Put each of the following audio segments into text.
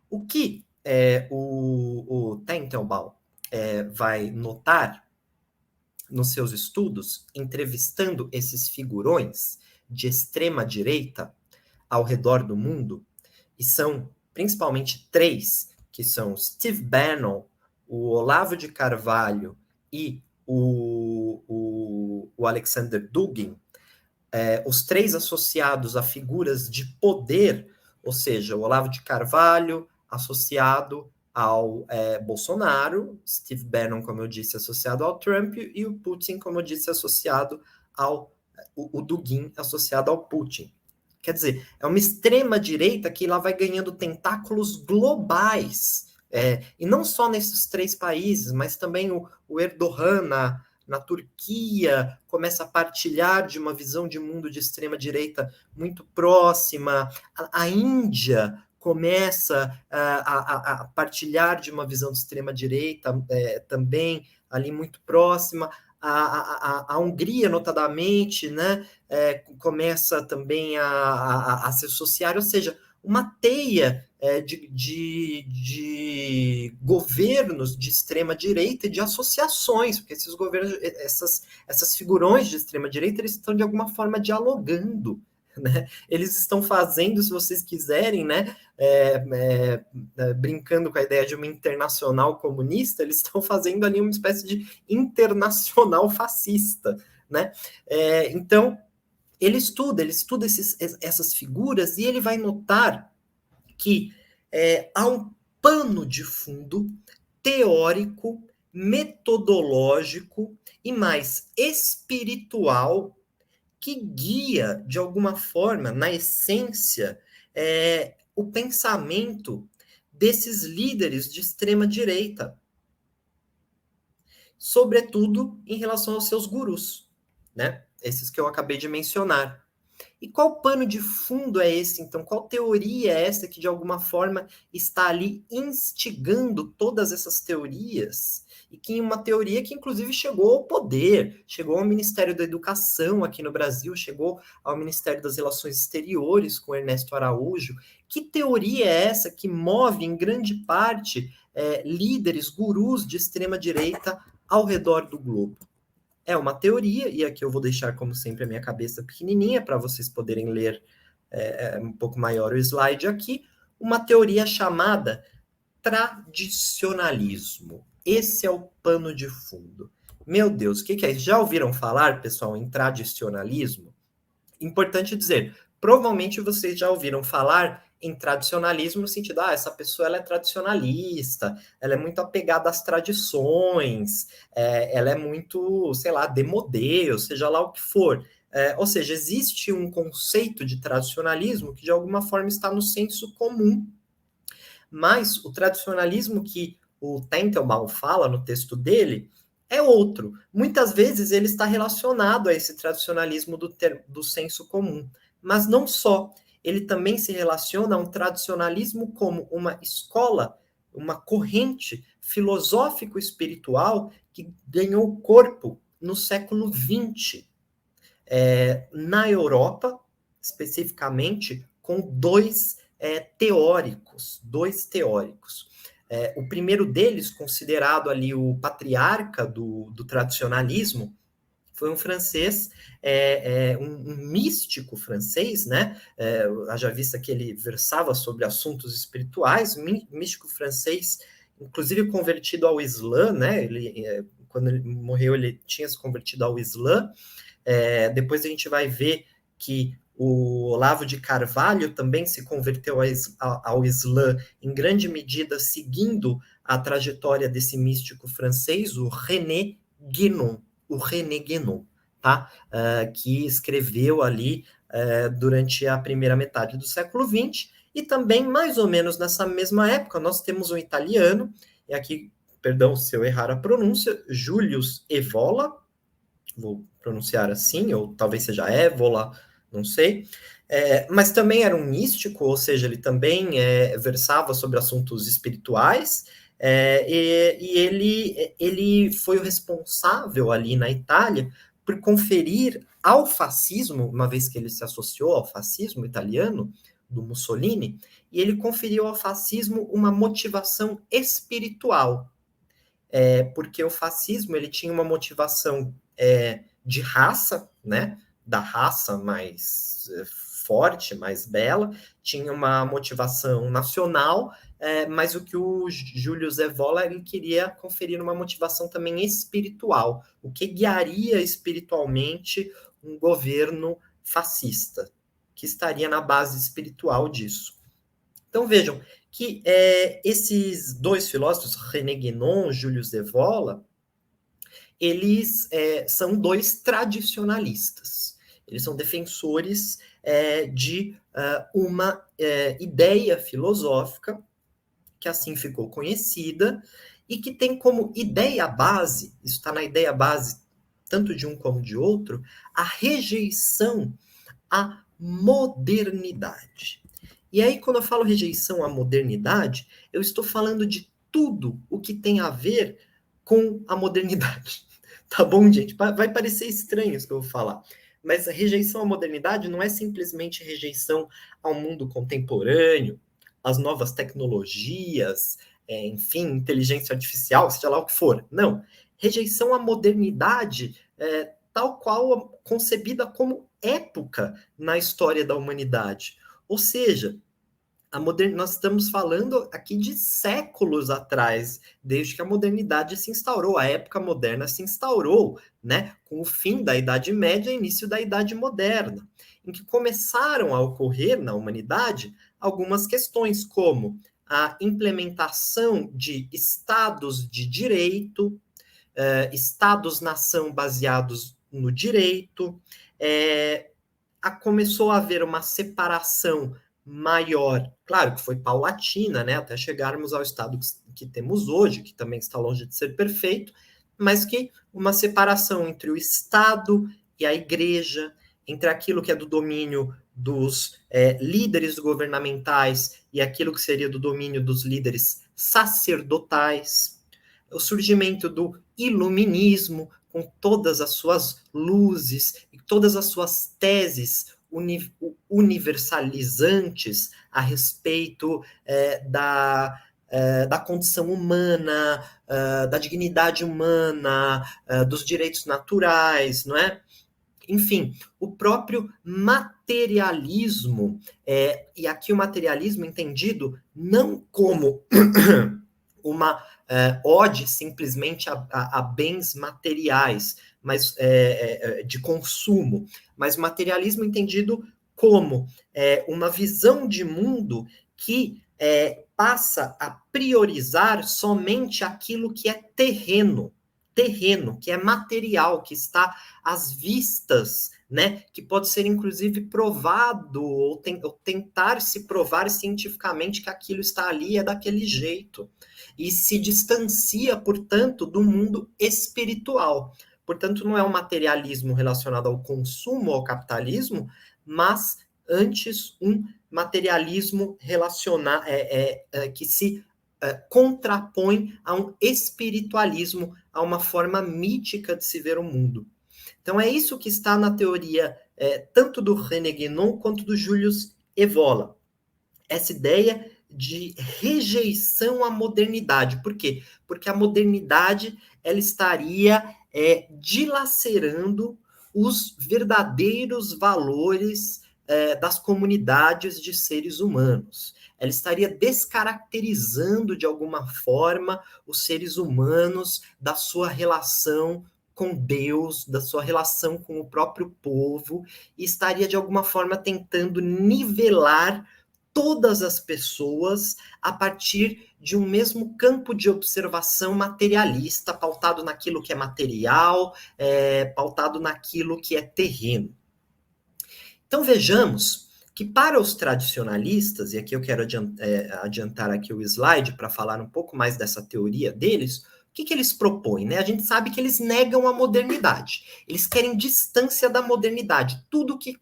O que o Teitelbaum vai notar nos seus estudos, entrevistando esses figurões de extrema-direita ao redor do mundo, e são principalmente três, que são Steve Bannon, o Olavo de Carvalho e o Alexander Dugin, os três associados a figuras de poder, ou seja, o Olavo de Carvalho associado ao Bolsonaro, Steve Bannon, como eu disse, associado ao Trump, e o Putin, como eu disse, associado o Dugin associado ao Putin. Quer dizer, é uma extrema-direita que lá vai ganhando tentáculos globais, e não só nesses três países, mas também o Erdogan na Turquia começa a partilhar de uma visão de mundo de extrema-direita muito próxima, a Índia começa a partilhar de uma visão de extrema-direita também ali muito próxima, a Hungria, notadamente, né, começa também a se associar, ou seja, uma teia de governos de extrema-direita e de associações, porque esses governos, essas figurões de extrema-direita, eles estão de alguma forma dialogando, né? Eles estão fazendo, se vocês quiserem, né, brincando com a ideia de uma internacional comunista, eles estão fazendo ali uma espécie de internacional fascista, né? Então, ele estuda essas figuras e ele vai notar que há um pano de fundo teórico, metodológico e mais espiritual que guia, de alguma forma, na essência, o pensamento desses líderes de extrema-direita, sobretudo em relação aos seus gurus, né? Esses que eu acabei de mencionar. E qual pano de fundo é esse, então? Qual teoria é essa que, de alguma forma, está ali instigando todas essas teorias? E que uma teoria que, inclusive, chegou ao poder, chegou ao Ministério da Educação aqui no Brasil, chegou ao Ministério das Relações Exteriores com Ernesto Araújo. Que teoria é essa que move, em grande parte, líderes, gurus de extrema-direita ao redor do globo? É uma teoria, e aqui eu vou deixar, como sempre, a minha cabeça pequenininha para vocês poderem ler um pouco maior o slide aqui, uma teoria chamada tradicionalismo. Esse é o pano de fundo. Meu Deus, o que é isso? Já ouviram falar, pessoal, em tradicionalismo? Importante dizer, provavelmente vocês já ouviram falar em tradicionalismo no sentido, essa pessoa ela é tradicionalista, ela é muito apegada às tradições, ela é muito, sei lá, demodê, ou seja lá o que for. Ou seja, existe um conceito de tradicionalismo que de alguma forma está no senso comum, mas o tradicionalismo que o Teitelbaum fala no texto dele é outro. Muitas vezes ele está relacionado a esse tradicionalismo do senso comum, mas não só. Ele também se relaciona a um tradicionalismo como uma escola, uma corrente filosófico-espiritual que ganhou corpo no século XX, na Europa, especificamente, com dois teóricos. O primeiro deles, considerado ali o patriarca do tradicionalismo, foi um francês, um místico francês, né? Haja vista que ele versava sobre assuntos espirituais, místico francês, inclusive convertido ao Islã, né? Quando ele morreu, ele tinha se convertido ao Islã. Depois a gente vai ver que o Olavo de Carvalho também se converteu ao Islã, em grande medida seguindo a trajetória desse místico francês, o René Guénon, tá? Que escreveu ali durante a primeira metade do século XX, e também, mais ou menos nessa mesma época, nós temos um italiano, e aqui, perdão se eu errar a pronúncia, Julius Evola, vou pronunciar assim, ou talvez seja Évola, não sei, mas também era um místico, ou seja, ele também versava sobre assuntos espirituais, e ele foi o responsável ali na Itália por conferir ao fascismo, uma vez que ele se associou ao fascismo italiano, do Mussolini, e ele conferiu ao fascismo uma motivação espiritual, porque o fascismo ele tinha uma motivação de raça, né, da raça mais forte, mais bela, tinha uma motivação nacional, mas o que o Júlio Evola ele queria conferir uma motivação também espiritual, o que guiaria espiritualmente um governo fascista, que estaria na base espiritual disso. Então vejam que esses dois filósofos, René Guénon e Júlio Evola, eles são dois tradicionalistas. Eles são defensores de uma ideia filosófica que assim ficou conhecida e que tem como ideia base, isso está na ideia base tanto de um como de outro, a rejeição à modernidade. E aí, quando eu falo rejeição à modernidade, eu estou falando de tudo o que tem a ver com a modernidade. Tá bom, gente? Vai parecer estranho isso que eu vou falar. Mas a rejeição à modernidade não é simplesmente rejeição ao mundo contemporâneo, às novas tecnologias, enfim, inteligência artificial, seja lá o que for. Não. Rejeição à modernidade tal qual concebida como época na história da humanidade. Ou seja, nós estamos falando aqui de séculos atrás, desde que a modernidade se instaurou, a época moderna se instaurou, né, com o fim da Idade Média e início da Idade Moderna, em que começaram a ocorrer na humanidade algumas questões, como a implementação de estados de direito, estados-nação baseados no direito, começou a haver uma separação maior, claro que foi paulatina, né, até chegarmos ao estado que temos hoje, que também está longe de ser perfeito, mas que uma separação entre o Estado e a Igreja, entre aquilo que é do domínio dos líderes governamentais e aquilo que seria do domínio dos líderes sacerdotais, o surgimento do iluminismo, com todas as suas luzes e todas as suas teses universalizantes a respeito da condição humana, da dignidade humana, dos direitos naturais, não é? Enfim, o próprio materialismo, e aqui o materialismo entendido não como uma ode simplesmente a bens materiais, mas de consumo, mas materialismo entendido como uma visão de mundo que passa a priorizar somente aquilo que é terreno, que é material, que está às vistas, né, que pode ser inclusive provado ou tentar se provar cientificamente que aquilo está ali é daquele jeito. E se distancia, portanto, do mundo espiritual. Portanto, não é um materialismo relacionado ao consumo, ao capitalismo, mas antes um materialismo que se contrapõe a um espiritualismo, a uma forma mítica de se ver o mundo. Então é isso que está na teoria tanto do René Guénon quanto do Julius Evola. Essa ideia de rejeição à modernidade. Por quê? Porque a modernidade ela estaria dilacerando os verdadeiros valores das comunidades de seres humanos. Ela estaria descaracterizando, de alguma forma, os seres humanos da sua relação com Deus, da sua relação com o próprio povo, e estaria, de alguma forma, tentando nivelar todas as pessoas a partir de um mesmo campo de observação materialista, pautado naquilo que é material, pautado naquilo que é terreno. Então vejamos que para os tradicionalistas, e aqui eu quero adiantar aqui o slide para falar um pouco mais dessa teoria deles, o que eles propõem? Né? A gente sabe que eles negam a modernidade, eles querem distância da modernidade, tudo que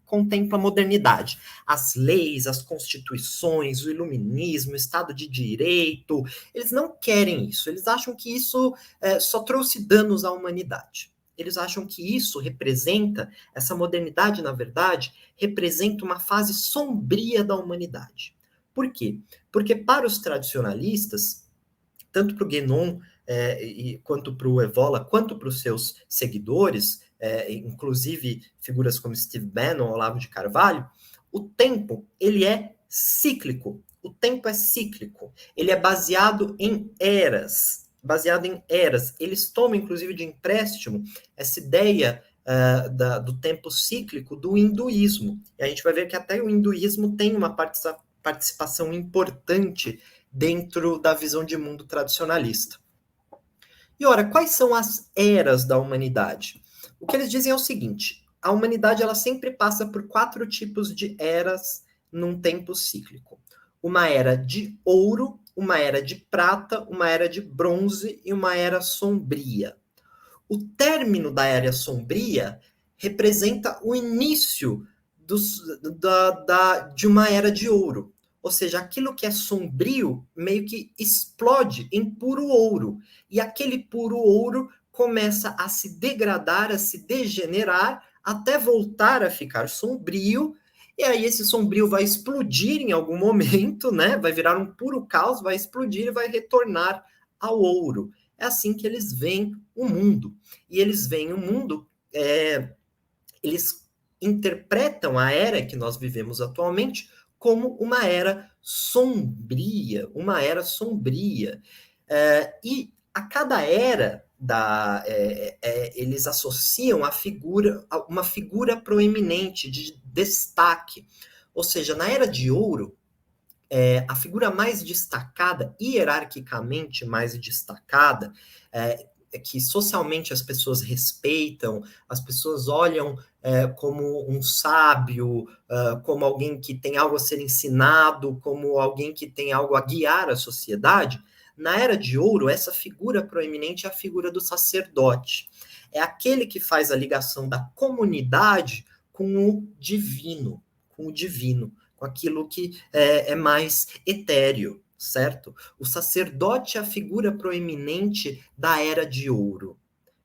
contempla a modernidade, as leis, as constituições, o iluminismo, o Estado de Direito, eles não querem isso, eles acham que isso só trouxe danos à humanidade. Eles acham que isso representa, essa modernidade, na verdade, representa uma fase sombria da humanidade. Por quê? Porque para os tradicionalistas, tanto para o Guénon quanto para o Evola, quanto para os seus seguidores, inclusive figuras como Steve Bannon, Olavo de Carvalho, o tempo ele é cíclico. O tempo é cíclico. Ele é baseado em eras. Baseado em eras. Eles tomam, inclusive, de empréstimo essa ideia do tempo cíclico do hinduísmo. E a gente vai ver que até o hinduísmo tem uma participação importante dentro da visão de mundo tradicionalista. E ora, quais são as eras da humanidade? O que eles dizem é o seguinte: a humanidade ela sempre passa por 4 tipos de eras num tempo cíclico. Uma era de ouro, uma era de prata, uma era de bronze e uma era sombria. O término da era sombria representa o início de uma era de ouro. Ou seja, aquilo que é sombrio meio que explode em puro ouro. E aquele puro ouro começa a se degradar, a se degenerar, até voltar a ficar sombrio. E aí esse sombrio vai explodir em algum momento, né? Vai virar um puro caos, vai explodir e vai retornar ao ouro. É assim que eles veem o mundo. E eles veem o mundo, eles interpretam a era que nós vivemos atualmente como uma era sombria, uma era sombria. E a cada era eles associam uma figura proeminente de destaque. Ou seja, na era de ouro, a figura mais destacada, hierarquicamente mais destacada, que socialmente as pessoas respeitam, as pessoas olham como um sábio, como alguém que tem algo a ser ensinado, como alguém que tem algo a guiar a sociedade. Na Era de Ouro, essa figura proeminente é a figura do sacerdote. É aquele que faz a ligação da comunidade com o divino, com aquilo que é mais etéreo, certo? O sacerdote é a figura proeminente da Era de Ouro,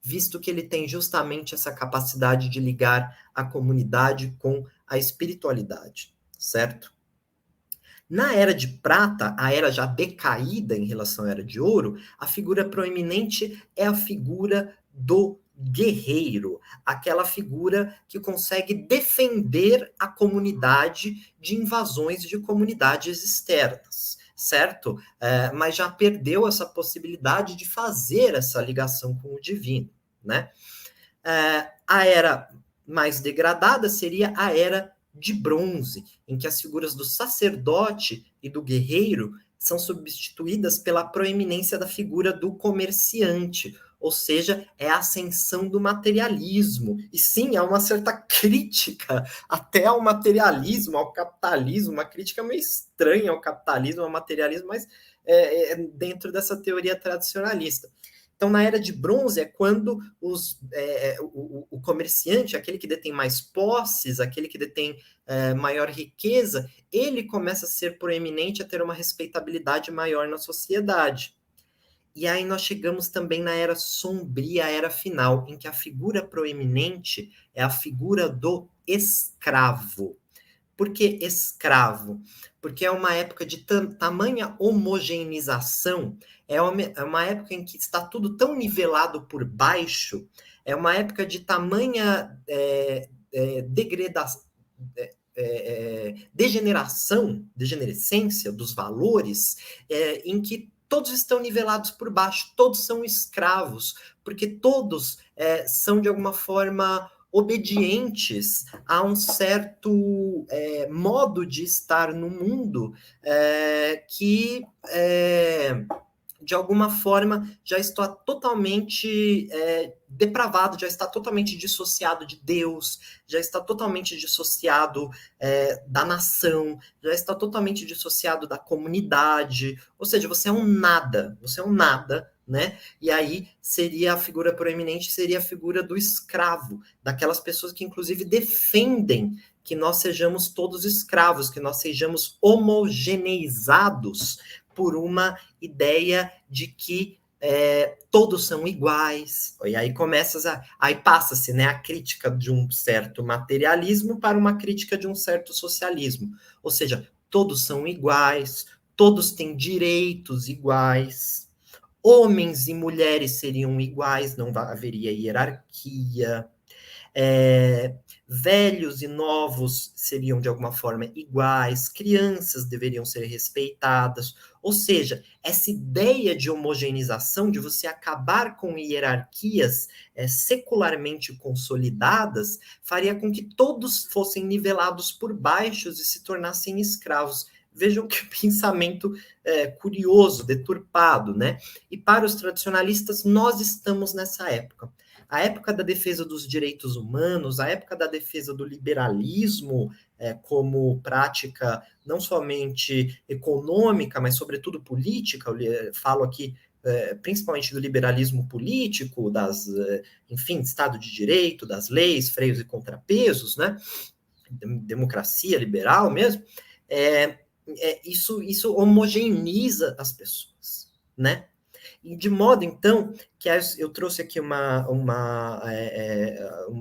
visto que ele tem justamente essa capacidade de ligar a comunidade com a espiritualidade, certo? Na Era de Prata, a era já decaída em relação à Era de Ouro, a figura proeminente é a figura do guerreiro, aquela figura que consegue defender a comunidade de invasões de comunidades externas, certo? Mas já perdeu essa possibilidade de fazer essa ligação com o divino, né? A era mais degradada seria a era de bronze, em que as figuras do sacerdote e do guerreiro são substituídas pela proeminência da figura do comerciante, ou seja, é a ascensão do materialismo. E sim, há uma certa crítica até ao materialismo, ao capitalismo, uma crítica meio estranha ao capitalismo, ao materialismo, mas dentro dessa teoria tradicionalista. Então, na Era de Bronze é quando o comerciante, aquele que detém mais posses, aquele que detém maior riqueza, ele começa a ser proeminente, a ter uma respeitabilidade maior na sociedade. E aí nós chegamos também na Era Sombria, a Era Final, em que a figura proeminente é a figura do escravo. Por que escravo? Porque é uma época de tamanha homogeneização, é uma época em que está tudo tão nivelado por baixo, é uma época de tamanha degenerescência dos valores, em que todos estão nivelados por baixo, todos são escravos, porque todos são, de alguma forma, obedientes a um certo modo de estar no mundo que, de alguma forma, já está totalmente depravado, já está totalmente dissociado de Deus, já está totalmente dissociado da nação, já está totalmente dissociado da comunidade, ou seja, você é um nada, né? E aí seria a figura proeminente, seria a figura do escravo, daquelas pessoas que inclusive defendem que nós sejamos todos escravos, que nós sejamos homogeneizados por uma ideia de que todos são iguais. E aí aí passa-se, né, a crítica de um certo materialismo para uma crítica de um certo socialismo. Ou seja, todos são iguais, todos têm direitos iguais, homens e mulheres seriam iguais, não haveria hierarquia, velhos e novos seriam de alguma forma iguais, crianças deveriam ser respeitadas, ou seja, essa ideia de homogeneização, de você acabar com hierarquias secularmente consolidadas, faria com que todos fossem nivelados por baixo e se tornassem escravos. Vejam que pensamento curioso, deturpado, né? E para os tradicionalistas, nós estamos nessa época. A época da defesa dos direitos humanos, a época da defesa do liberalismo como prática não somente econômica, mas sobretudo política, eu falo aqui principalmente do liberalismo político, enfim, Estado de Direito, das leis, freios e contrapesos, né? Democracia liberal mesmo, isso homogeneiza as pessoas, né? E de modo, então, que eu trouxe aqui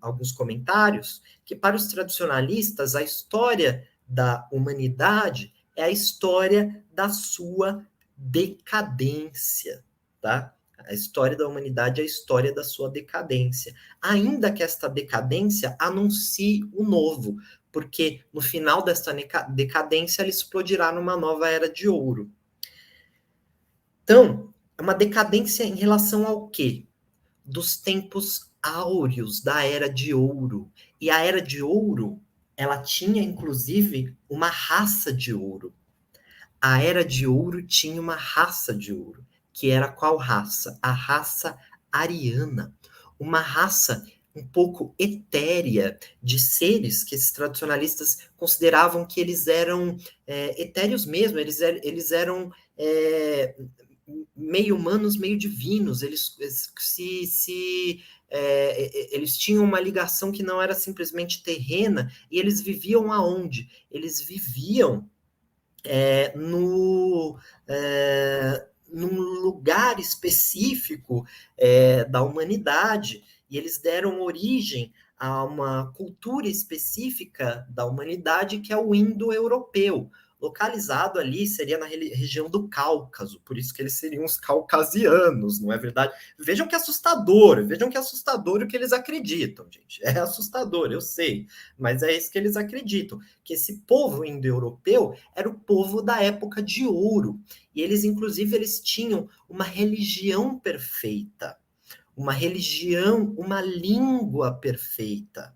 alguns comentários, que para os tradicionalistas, a história da humanidade é a história da sua decadência, tá? A história da humanidade é a história da sua decadência. Ainda que esta decadência anuncie o novo, porque no final desta decadência ela explodirá numa nova era de ouro. Então, é uma decadência em relação ao quê? Dos tempos áureos da Era de Ouro. E a Era de Ouro, ela tinha, inclusive, uma raça de ouro. A Era de Ouro tinha uma raça de ouro, que era qual raça? A raça ariana. Uma raça um pouco etérea de seres que esses tradicionalistas consideravam que eles eram etéreos mesmo, eles eram meio humanos, meio divinos, eles tinham uma ligação que não era simplesmente terrena, e eles viviam aonde? Eles viviam num lugar específico da humanidade, e eles deram origem a uma cultura específica da humanidade que é o indo-europeu. Localizado ali seria na região do Cáucaso, por isso que eles seriam os caucasianos, não é verdade? Vejam que assustador o que eles acreditam, gente. É assustador, eu sei, mas é isso que eles acreditam, que esse povo indo-europeu era o povo da época de ouro, e eles, inclusive, eles tinham uma religião perfeita, uma religião, uma língua perfeita.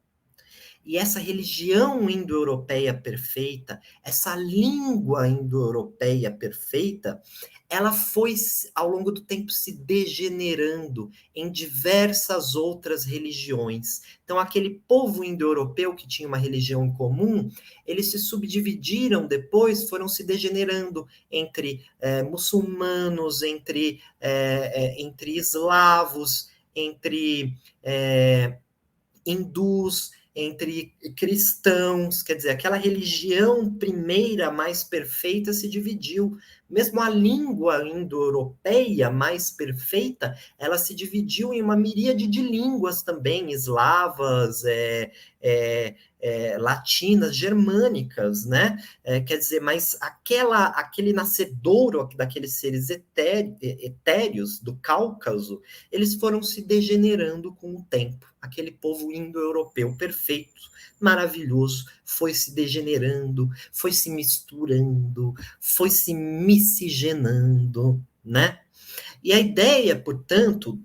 E essa religião indo-europeia perfeita, essa língua indo-europeia perfeita, ela foi, ao longo do tempo, se degenerando em diversas outras religiões. Então, aquele povo indo-europeu que tinha uma religião em comum, eles se subdividiram depois, foram se degenerando entre muçulmanos, entre eslavos, entre hindus, entre cristãos, quer dizer, aquela religião primeira mais perfeita se dividiu. Mesmo a língua indo-europeia mais perfeita, ela se dividiu em uma miríade de línguas também, eslavas, latinas, germânicas, né? Quer dizer, mas aquele nascedouro daqueles seres etéreos do Cáucaso, eles foram se degenerando com o tempo. Aquele povo indo-europeu perfeito, maravilhoso, foi se degenerando, foi se misturando, foi se miscigenando, né? E a ideia, portanto,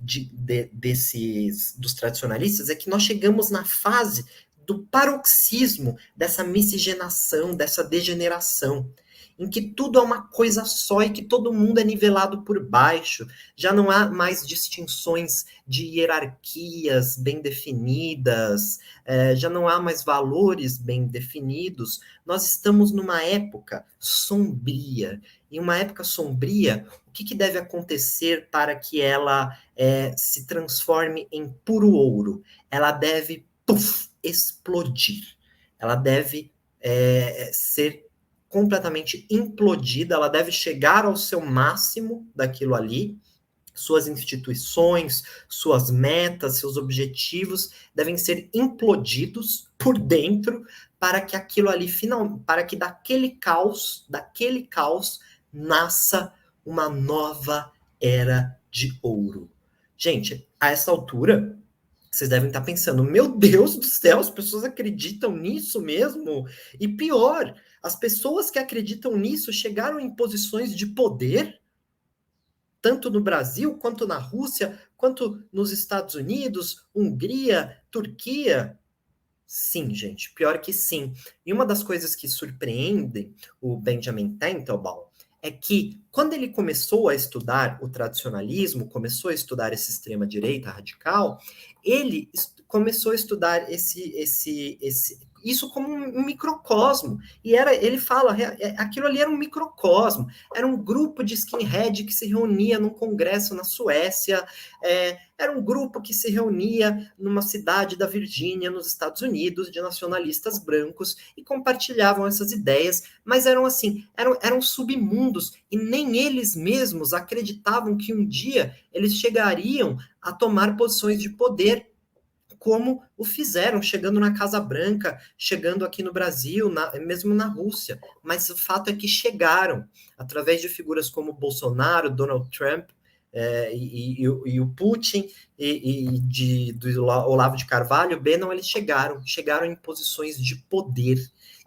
dos tradicionalistas é que nós chegamos na fase do paroxismo dessa miscigenação, dessa degeneração, em que tudo é uma coisa só e que todo mundo é nivelado por baixo. Já não há mais distinções de hierarquias bem definidas, já não há mais valores bem definidos. Nós estamos numa época sombria. E uma época sombria, o que deve acontecer para que ela se transforme em puro ouro? Ela deve explodir. Ela deve ser completamente implodida, ela deve chegar ao seu máximo daquilo ali, Suas instituições, suas metas, seus objetivos devem ser implodidos por dentro para que aquilo ali para que daquele caos nasça uma nova era de ouro. Gente, a essa altura, vocês devem estar pensando, meu Deus do céu, as pessoas acreditam nisso mesmo? E pior, as pessoas que acreditam nisso chegaram em posições de poder, tanto no Brasil, quanto na Rússia, quanto nos Estados Unidos, Hungria, Turquia. Sim, gente, pior que sim. E uma das coisas que surpreende o Benjamin Teitelbaum é que, quando ele começou a estudar o tradicionalismo, começou a estudar essa extrema-direita radical, ele começou a estudar isso como um microcosmo. E ele fala, aquilo ali era um microcosmo, era um grupo de skinhead que se reunia num congresso na Suécia, era um grupo que se reunia numa cidade da Virgínia, nos Estados Unidos, de nacionalistas brancos, e compartilhavam essas ideias, mas eram assim, eram submundos, e nem eles mesmos acreditavam que um dia eles chegariam a tomar posições de poder, como o fizeram, chegando na Casa Branca, chegando aqui no Brasil, mesmo na Rússia. Mas o fato é que chegaram, através de figuras como Bolsonaro, Donald Trump, e o Putin, do Olavo de Carvalho, Bannon, eles chegaram em posições de poder.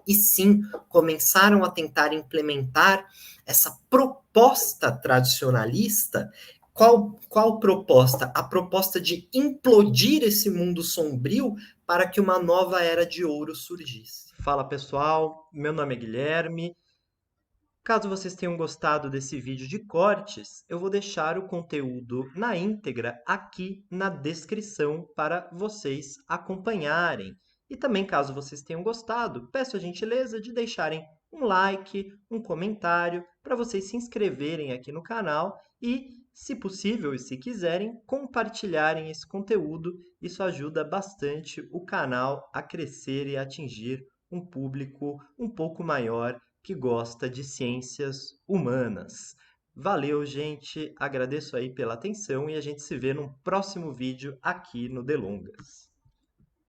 E sim, começaram a tentar implementar essa proposta tradicionalista. Qual proposta? A proposta de implodir esse mundo sombrio para que uma nova era de ouro surgisse. Fala pessoal, meu nome é Guilherme. Caso vocês tenham gostado desse vídeo de cortes, eu vou deixar o conteúdo na íntegra aqui na descrição para vocês acompanharem. E também, caso vocês tenham gostado, peço a gentileza de deixarem um like, um comentário, para vocês se inscreverem aqui no canal e, se possível e se quiserem, compartilharem esse conteúdo. Isso ajuda bastante o canal a crescer e atingir um público um pouco maior que gosta de ciências humanas. Valeu, gente. Agradeço aí pela atenção e a gente se vê num próximo vídeo aqui no Delongas.